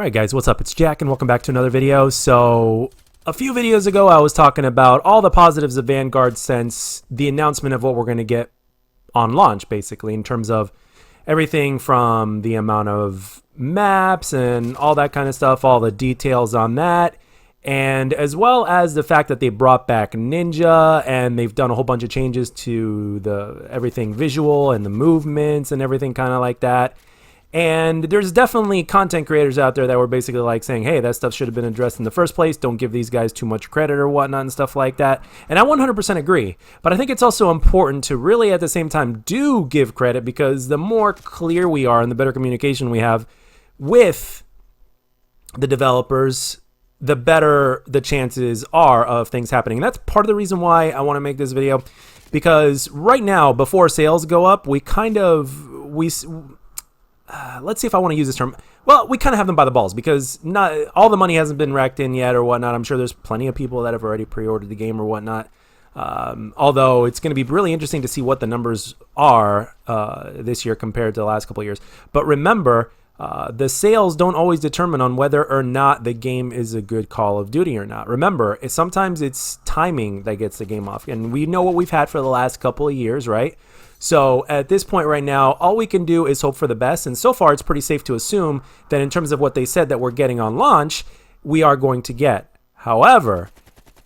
Alright guys, what's up? It's Jack and welcome back to another video. So, a few videos ago I was talking about all the positives of Vanguard since the announcement of what we're going to get on launch, basically, in terms of everything from the amount of maps and all that kind of stuff, all the details on that, and as well as the fact that they brought back Ninja and they've done a whole bunch of changes to the everything visual and the movements and everything kind of like that. And there's definitely content creators out there that were basically like saying, hey, that stuff should have been addressed in the first place. Don't give these guys too much credit or whatnot and stuff like that. And I 100% agree. But I think it's also important to really at the same time do give credit, because the more clear we are and the better communication we have with the developers, the better the chances are of things happening. And that's part of the reason why I want to make this video, because right now, before sales go up, we let's see if I want to use this term. Well, we kind of have them by the balls, because not all the money hasn't been racked in yet or whatnot. I'm sure there's plenty of people that have already pre-ordered the game or whatnot. Although it's going to be really interesting to see what the numbers are this year compared to the last couple of years. But remember, the sales don't always determine on whether or not the game is a good Call of Duty or not. Remember, sometimes it's timing that gets the game off. And we know what we've had for the last couple of years, right? So at this point right now, all we can do is hope for the best. And so far, it's pretty safe to assume that in terms of what they said that we're getting on launch, we are going to get. However,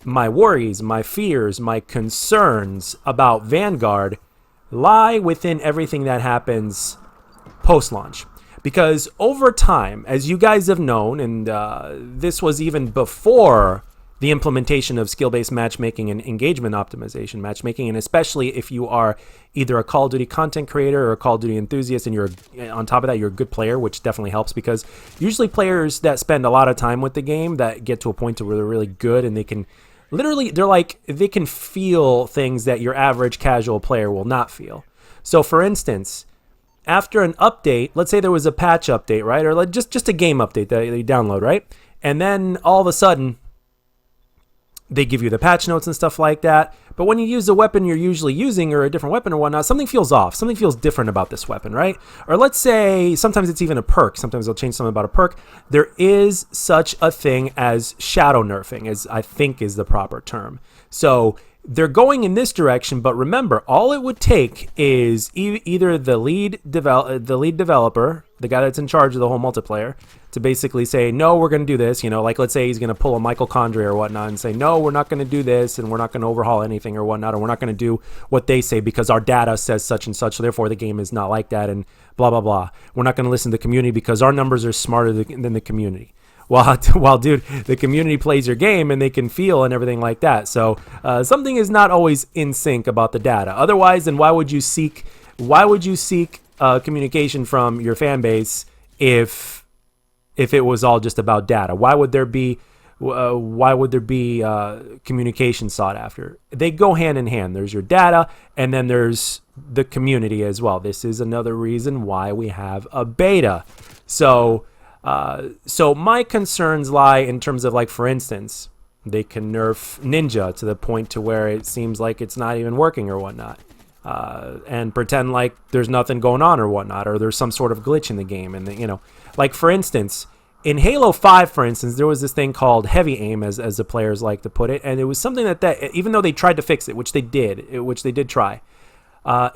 my worries, my fears, my concerns about Vanguard lie within everything that happens post-launch. Because over time, as you guys have known, and this was even before the implementation of skill-based matchmaking and engagement optimization matchmaking, and especially if you are either a Call of Duty content creator or a Call of Duty enthusiast, and you're on top of that, you're a good player, which definitely helps, because usually players that spend a lot of time with the game, that get to a point where they're really good and they can literally, they can feel things that your average casual player will not feel. So for instance, after an update, let's say there was a patch update, right? Or like just a game update that you download, right? And then all of a sudden, they give you the patch notes and stuff like that. But when you use the weapon you're usually using, or a different weapon or whatnot, something feels off. Something feels different about this weapon, right? Or let's say sometimes it's even a perk. Sometimes they'll change something about a perk. There is such a thing as shadow nerfing, as I think is the proper term. So they're going in this direction, but remember, all it would take is either the lead developer, the guy that's in charge of the whole multiplayer, to basically say, no, we're going to do this. You know, like let's say he's going to pull a Michael Condrey or whatnot and say, no, we're not going to do this, and we're not going to overhaul anything or whatnot, or we're not going to do what they say because our data says such and such, so therefore the game is not like that, and blah, blah, blah. We're not going to listen to the community because our numbers are smarter than the community. Well, dude, the community plays your game and they can feel and everything like that. So something is not always in sync about the data. Otherwise, then why would you seek communication from your fan base if it was all just about data? Why would there be communication sought after? They go hand in hand. There's your data, and then there's the community as well. This is another reason why we have a beta. So my concerns lie in terms of, like, for instance, they can nerf Ninja to the point to where it seems like it's not even working or whatnot, and pretend like there's nothing going on or whatnot, or there's some sort of glitch in the game. And you know, like for instance, in Halo 5, for instance, there was this thing called heavy aim, as the players like to put it, and it was something that even though they tried to fix it, which they did try.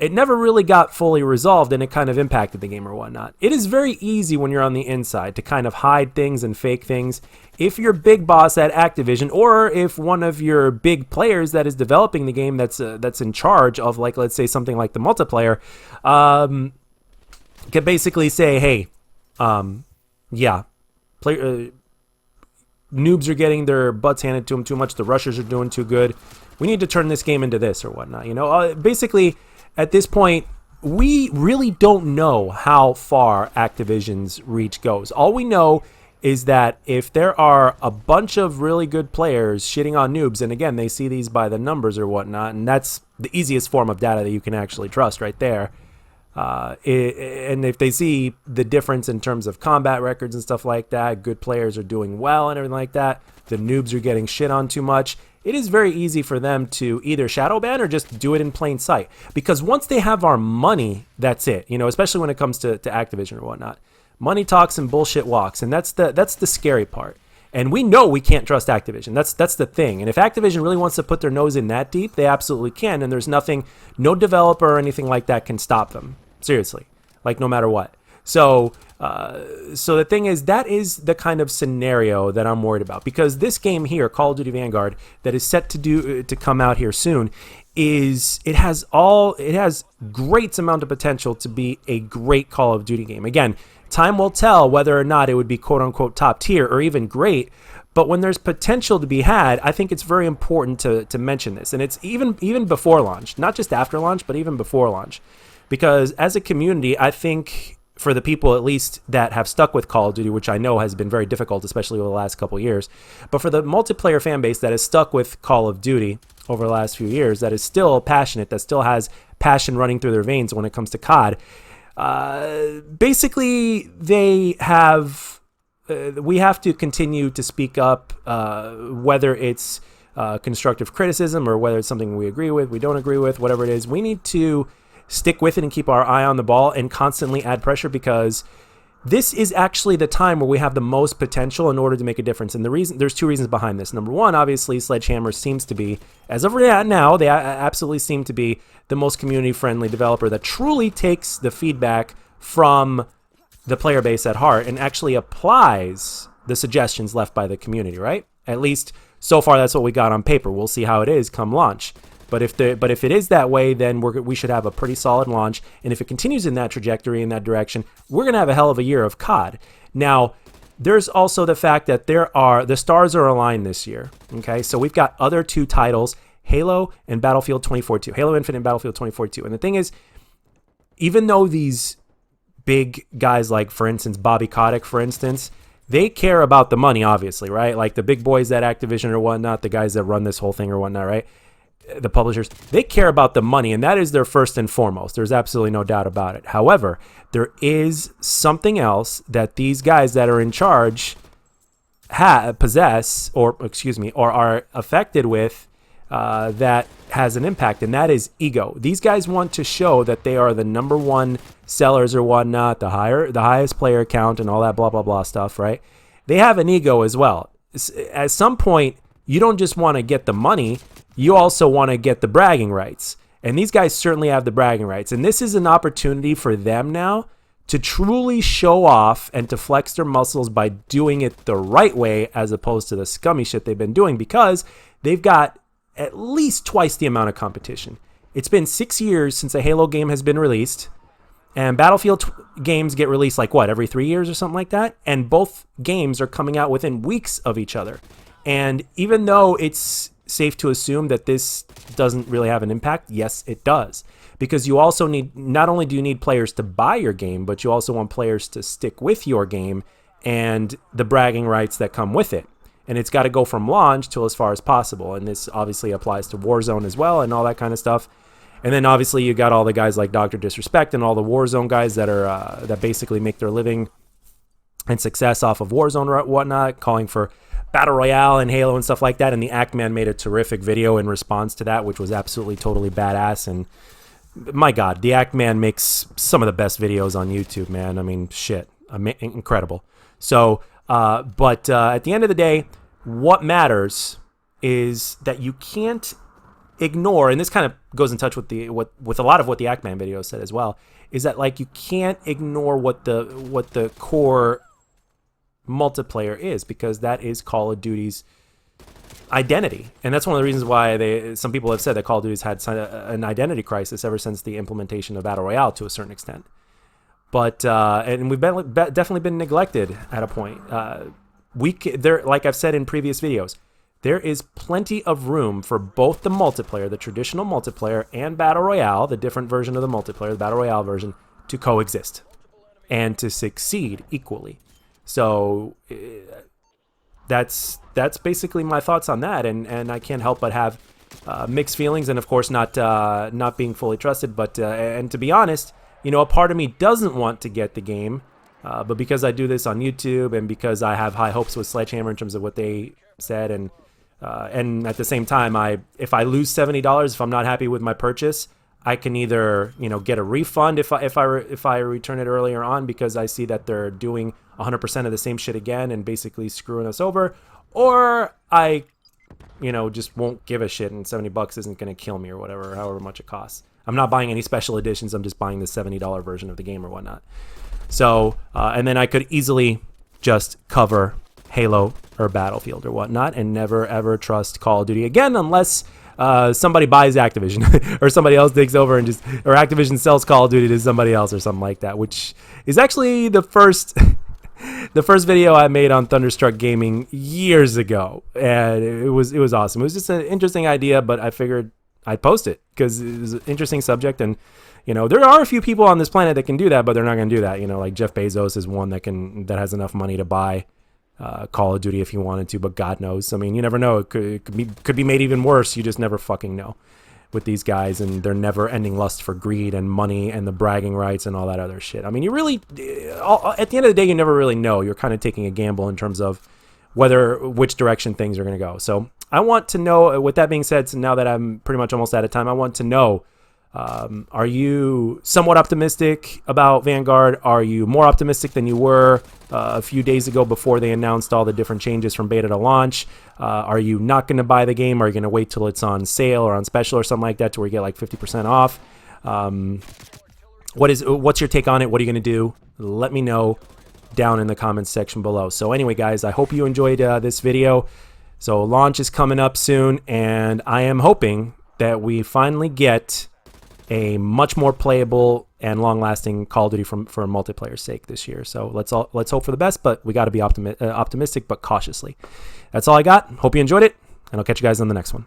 It never really got fully resolved, and it kind of impacted the game or whatnot. It is very easy when you're on the inside to kind of hide things and fake things. If your big boss at Activision, or if one of your big players that is developing the game that's in charge of, like, let's say something like the multiplayer, can basically say, hey, noobs are getting their butts handed to them too much. The rushers are doing too good. We need to turn this game into this or whatnot. You know, basically, at this point, we really don't know how far Activision's reach goes. All we know is that if there are a bunch of really good players shitting on noobs, and again, they see these by the numbers or whatnot, and that's the easiest form of data that you can actually trust right there. And if they see the difference in terms of combat records and stuff like that, good players are doing well and everything like that, the noobs are getting shit on too much, it is very easy for them to either shadow ban or just do it in plain sight. Because once they have our money, that's it. You know, especially when it comes to Activision or whatnot. Money talks and bullshit walks, and that's the scary part. And we know we can't trust Activision. That's the thing. And if Activision really wants to put their nose in that deep, they absolutely can. And there's nothing, no developer or anything like that can stop them. Seriously, like no matter what. So the thing is, that is the kind of scenario that I'm worried about, because this game here, Call of Duty Vanguard, that is set to come out here soon, it has great amount of potential to be a great Call of Duty game. Again, time will tell whether or not it would be quote unquote top tier or even great. But when there's potential to be had, I think it's very important to mention this. And it's even before launch, not just after launch, but even before launch. Because as a community, I think for the people at least that have stuck with Call of Duty, which I know has been very difficult, especially over the last couple of years, but for the multiplayer fan base that has stuck with Call of Duty over the last few years, that is still passionate, that still has passion running through their veins when it comes to COD, basically they have we have to continue to speak up, whether it's constructive criticism or whether it's something we agree with, we don't agree with, whatever it is. We need to stick with it and keep our eye on the ball and constantly add pressure, because this is actually the time where we have the most potential in order to make a difference. And there's two reasons behind this. Number one, obviously, Sledgehammer seems to be, as of now, they absolutely seem to be the most community-friendly developer that truly takes the feedback from the player base at heart and actually applies the suggestions left by the community, right? At least so far, that's what we got on paper. We'll see how it is come launch. But if it is that way, then we should have a pretty solid launch. And if it continues in that trajectory, in that direction, we're going to have a hell of a year of COD. Now, there's also the fact that the stars are aligned this year. Okay, so we've got other two titles, Halo and Battlefield 2042, Halo Infinite and Battlefield 2042. And the thing is, even though these big guys like, for instance, Bobby Kotick, for instance, they care about the money, obviously, right? Like the big boys at Activision or whatnot, the guys that run this whole thing or whatnot, right? The publishers, they care about the money, and that is their first and foremost. There's absolutely no doubt about it. However, there is something else that these guys that are in charge possess, or are affected with, that has an impact, and that is ego. These guys want to show that they are the number one sellers or whatnot, the highest player count, and all that blah blah blah stuff, right? They have an ego as well. At some point, you don't just want to get the money, you also want to get the bragging rights. And these guys certainly have the bragging rights. And this is an opportunity for them now to truly show off and to flex their muscles by doing it the right way, as opposed to the scummy shit they've been doing, because they've got at least twice the amount of competition. It's been 6 years since a Halo game has been released, and Battlefield games get released like every 3 years or something like that. And both games are coming out within weeks of each other. And even though it's safe to assume that this doesn't really have an impact, yes, it does. Because you also not only do you need players to buy your game, but you also want players to stick with your game and the bragging rights that come with it. And it's got to go from launch to as far as possible. And this obviously applies to Warzone as well and all that kind of stuff. And then obviously you got all the guys like Dr. Disrespect and all the Warzone guys that are that basically make their living and success off of Warzone or whatnot, calling for Battle Royale and Halo and stuff like that. And the Act-Man made a terrific video in response to that, which was absolutely totally badass. And my God, the Act-Man makes some of the best videos on YouTube, man. I mean, shit, incredible. So, but at the end of the day, what matters is that you can't ignore, and this kind of goes in touch with with a lot of what the Act-Man video said as well, is that like you can't ignore what the core multiplayer is, because that is Call of Duty's identity. And that's one of the reasons why some people have said that Call of Duty's had an identity crisis ever since the implementation of Battle Royale to a certain extent. But and we've definitely been neglected at a point. Like I've said in previous videos, there is plenty of room for both the multiplayer, the traditional multiplayer, and Battle Royale, the different version of the multiplayer, the Battle Royale version, to coexist and to succeed equally. So that's basically my thoughts on that, and I can't help but have mixed feelings, and of course not being fully trusted. But and to be honest, a part of me doesn't want to get the game, but because I do this on YouTube and because I have high hopes with Sledgehammer in terms of what they said, and at the same time, if I lose $70, if I'm not happy with my purchase, I can either, you know, get a refund if I return it earlier on because I see that they're doing 100% of the same shit again and basically screwing us over, or I, you know, just won't give a shit and $70 isn't going to kill me or whatever, however much it costs. I'm not buying any special editions. I'm just buying the $70 version of the game or whatnot. So, and then I could easily just cover Halo or Battlefield or whatnot and never ever trust Call of Duty again unless somebody buys Activision or somebody else takes over and just, or Activision sells Call of Duty to somebody else or something like that, which is actually the first the first video I made on Thunderstruck Gaming years ago, and it was awesome. It was just an interesting idea, but I figured I'd post it because it was an interesting subject, and you know, there are a few people on this planet that can do that, but they're not going to do that. You know, like Jeff Bezos is one that has enough money to buy Call of Duty if he wanted to, but God knows. I mean, you never know. It could be made even worse. You just never fucking know with these guys and their never-ending lust for greed and money and the bragging rights and all that other shit. I mean, you really, at the end of the day, you never really know. You're kind of taking a gamble in terms of which direction things are going to go. So I want to know, with that being said, so now that I'm pretty much almost out of time, I want to know, are you somewhat optimistic about Vanguard? Are you more optimistic than you were a few days ago before they announced all the different changes from beta to launch? Are you not going to buy the game? Are you going to wait till it's on sale or on special or something like that to where you get like 50% off? What's your take on it? What are you going to do? Let me know down in the comments section below. So anyway, guys, I hope you enjoyed this video. So launch is coming up soon, and I am hoping that we finally get a much more playable and long-lasting Call of Duty for multiplayer's sake this year. So let's hope for the best, but we got to be optimistic but cautiously. That's all I got. Hope you enjoyed it, and I'll catch you guys on the next one.